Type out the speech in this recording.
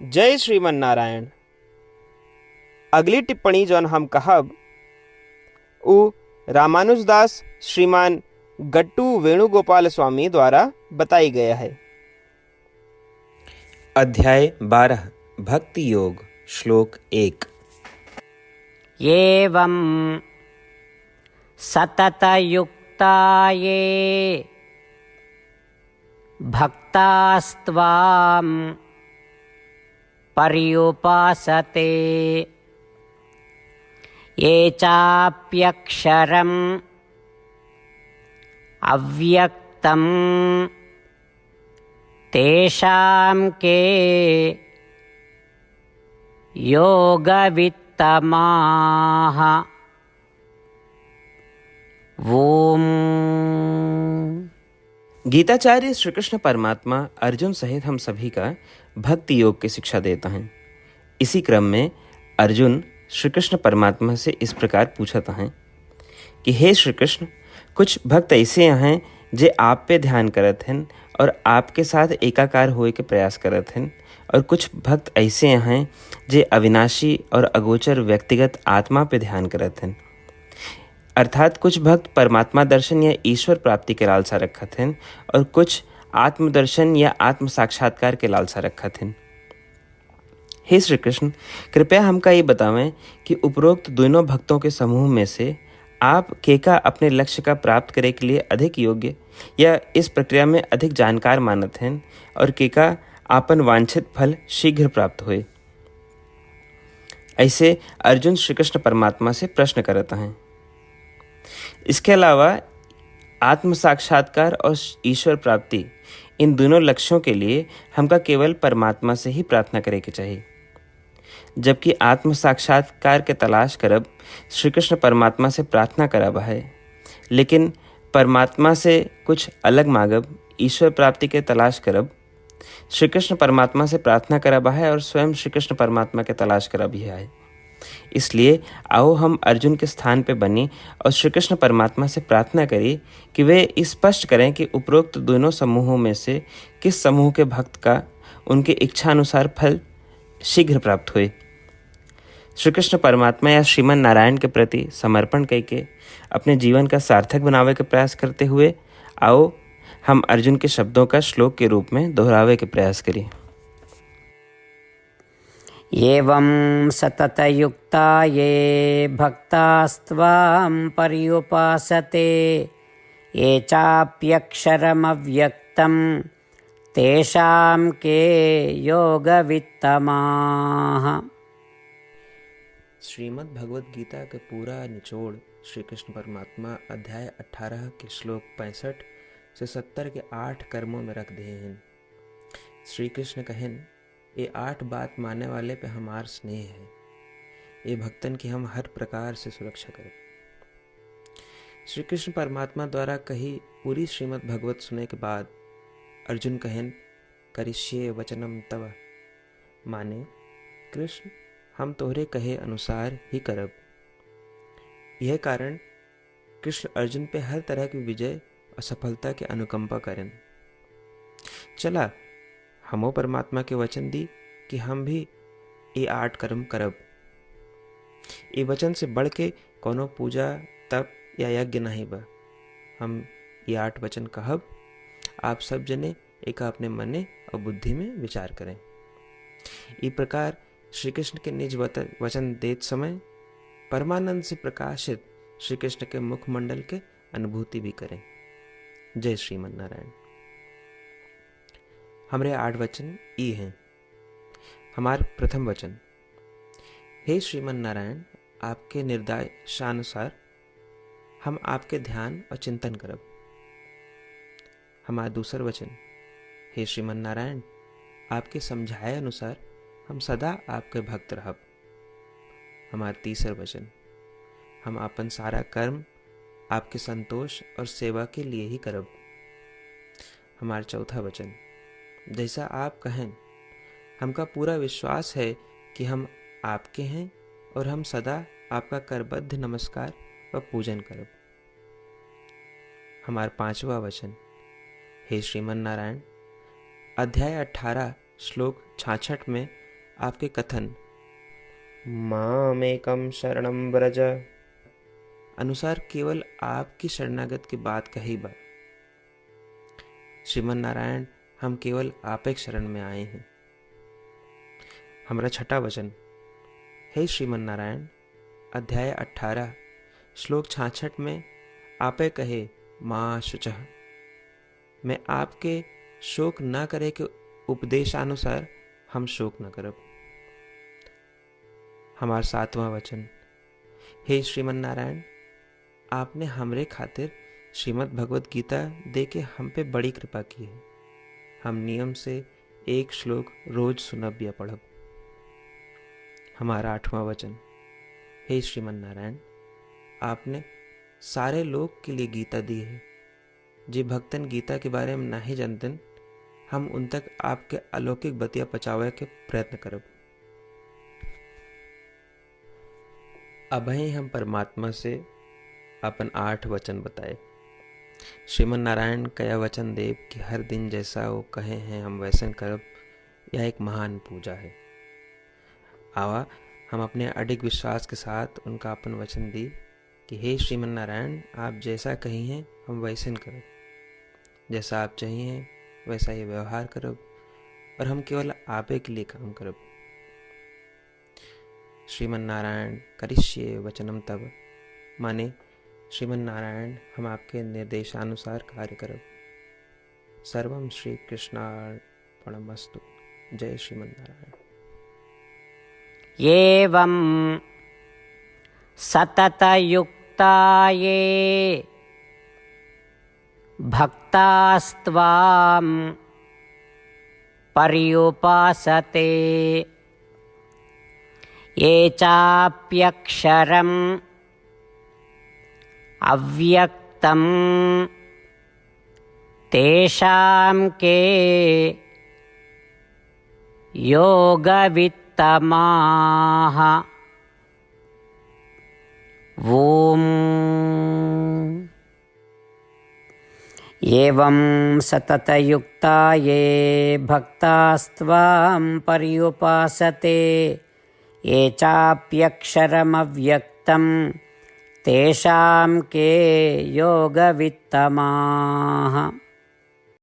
जय श्रीमन नारायण। अगली टिप्पणी जौन हम कहब उ रामानुजदास श्रीमान गट्टू वेणुगोपाल स्वामी द्वारा बताई गया है। अध्याय 12 भक्ति योग श्लोक 1। एवं सततयुक्ता ये भक्तास्त्वां पर्युपासते ये चाप्यक्षरम् अव्यक्तं तेषां के योगवित्तमाः। ओम। गीताचार्य श्री कृष्ण परमात्मा अर्जुन सहित हम सभी का भक्ति योग की शिक्षा देता है। इसी क्रम में अर्जुन श्री कृष्ण परमात्मा से इस प्रकार पूछता है कि हे श्री कृष्ण, कुछ भक्त ऐसे हैं जे आप पे ध्यान करत हैं और आपके साथ एकाकार होए के प्रयास करत हैं, और कुछ भक्त ऐसे हैं जे अविनाशी और अगोचर व्यक्तिगत आत्मा पे ध्यान करत हैं। अर्थात कुछ भक्त परमात्मा दर्शन या ईश्वर प्राप्ति के लालसा रखत हैं और कुछ आत्मदर्शन या आत्म साक्षात्कार के लालसा रखत हैं। हे श्री कृष्ण, कृपया हमका ये बतावें कि उपरोक्त दोनों भक्तों के समूह में से आप केका अपने लक्ष्य का प्राप्त करे के लिए अधिक योग्य या इस प्रक्रिया में अधिक जानकार मानत हैं, और केका आपन वांछित फल शीघ्र प्राप्त हुए। ऐसे अर्जुन श्री कृष्ण परमात्मा से प्रश्न करता है। इसके अलावा आत्म साक्षात्कार और ईश्वर प्राप्ति, इन दोनों लक्ष्यों के लिए हमका केवल परमात्मा से ही प्रार्थना करे के चाहिए, जबकि आत्म साक्षात्कार के तलाश करब श्री कृष्ण परमात्मा से प्रार्थना करब है, लेकिन परमात्मा से कुछ अलग मांगब ईश्वर प्राप्ति के तलाश करब श्री कृष्ण परमात्मा से प्रार्थना करब है और स्वयं श्री कृष्ण परमात्मा के तलाश करब ही है। इसलिए आओ हम अर्जुन के स्थान पे बनी और श्री कृष्ण परमात्मा से प्रार्थना करें कि वे स्पष्ट करें कि उपरोक्त दोनों समूहों में से किस समूह के भक्त का उनके इच्छा अनुसार फल शीघ्र प्राप्त हुए। श्री कृष्ण परमात्मा या श्रीमन नारायण के प्रति समर्पण करके अपने जीवन का सार्थक बनावे के प्रयास करते हुए आओ हम अर्जुन के शब्दों का श्लोक के रूप में दोहरावे के प्रयास करें। एवं सततयुक्ता ये भक्तास्त्वां पर्युपासते ये चाप्यक्षरमव्यक्तं तेषां के योगवित्तमाः। श्रीमद् भगवद गीता का पूरा निचोड़ श्री कृष्ण परमात्मा अध्याय 18 के श्लोक 65 से 70 के 8 कर्मों में रख दिए हैं। श्री कृष्ण कहन, ये 8 बात मानने वाले पे हमार स्नेह है, ये भक्तन की हम हर प्रकार से सुरक्षा करें। श्री कृष्ण परमात्मा द्वारा कही पूरी श्रीमद् भगवत सुने के बाद अर्जुन कहन, करिष्ये वचनम तव, माने कृष्ण हम तोहरे कहे अनुसार ही करब। यह कारण कृष्ण अर्जुन पे हर तरह की विजय और सफलता के अनुकंपा करें। चला हमो परमात्मा के वचन दी कि हम भी ये 8 कर्म करब। ये वचन से बढ़ के कोनो पूजा तप या यज्ञ नहीं बा। हम ये 8 वचन कहब, आप सब जने एक अपने मने और बुद्धि में विचार करें। इस प्रकार श्री कृष्ण के निज वचन देत समय परमानंद से प्रकाशित श्री कृष्ण के मुखमंडल के अनुभूति भी करें। जय श्रीमन नारायण। हमारे 8 वचन ई हैं। हमार प्रथम वचन, हे श्रीमन नारायण, आपके निर्देशानुसार हम आपके ध्यान और चिंतन करब। हमारा दूसर वचन, हे श्रीमन नारायण, आपके समझाए अनुसार हम सदा आपके भक्त रहब। हमारा तीसर वचन, हम अपन सारा कर्म आपके संतोष और सेवा के लिए ही करब। हमारा चौथा वचन, जैसा आप कहें हमका पूरा विश्वास है कि हम आपके हैं और हम सदा आपका करबद्ध नमस्कार व पूजन करब। हमारा पांचवा वचन, हे श्रीमन नारायण, अध्याय 18 श्लोक 66 में आपके कथन मामेकम शरणम व्रज अनुसार केवल आपकी शरणागत की बात कही बा। श्रीमन नारायण, हम केवल आप एक शरण में आए हैं। हमारा छठा वचन, हे श्रीमन नारायण, अध्याय 18 श्लोक 66 में आपे कहे माँ शुचः, मैं आपके शोक न करे के उपदेशानुसार हम शोक न करब। हमार 7वां वचन, हे श्रीमन नारायण, आपने हमरे खातिर श्रीमद् भगवत गीता दे के हम पे बड़ी कृपा की है। हम नियम से एक श्लोक रोज सुनब या पढ़ब। हमारा 8वां वचन, हे श्रीमन नारायण, आपने सारे लोग के लिए गीता दी है। जे भक्तन गीता के बारे में नहीं जानतन, हम उन तक आपके अलौकिक बतिया पहुंचावे के प्रयत्न करब। अभय हम परमात्मा से अपन 8 वचन बताए। श्रीमन नारायण कया वचन देव कि हर दिन जैसा वो कहे हैं हम वैसन करब, यह एक महान पूजा है। आवा हम अपने अडिग विश्वास के साथ उनका अपन वचन दी कि हे श्रीमन नारायण, आप जैसा कही हैं हम वैसन करब, जैसा आप चाहिए वैसा ही व्यवहार करब, और हम केवल आपे के लिए काम करब। श्रीमन नारायण करिष्ये वचनम तब, माने श्रीमन नारायण हम आपके निर्देशानुसार कार्य करब। सर्वम श्री कृष्णार्पणमस्तु। जय श्रीमन नारायण। एवं सततयुक्ता ये भक्तास्त्वां पर्युपासते, ये चाप्यक्षरम् अव्यक्तं तेषां के योगवित्तमाः। ॐ एवं सततयुक्ता ये भक्तास्त्वां पर्युपासते, ये चाप्यक्षरमव्यक्तं तेषां के योगवित्तमाः।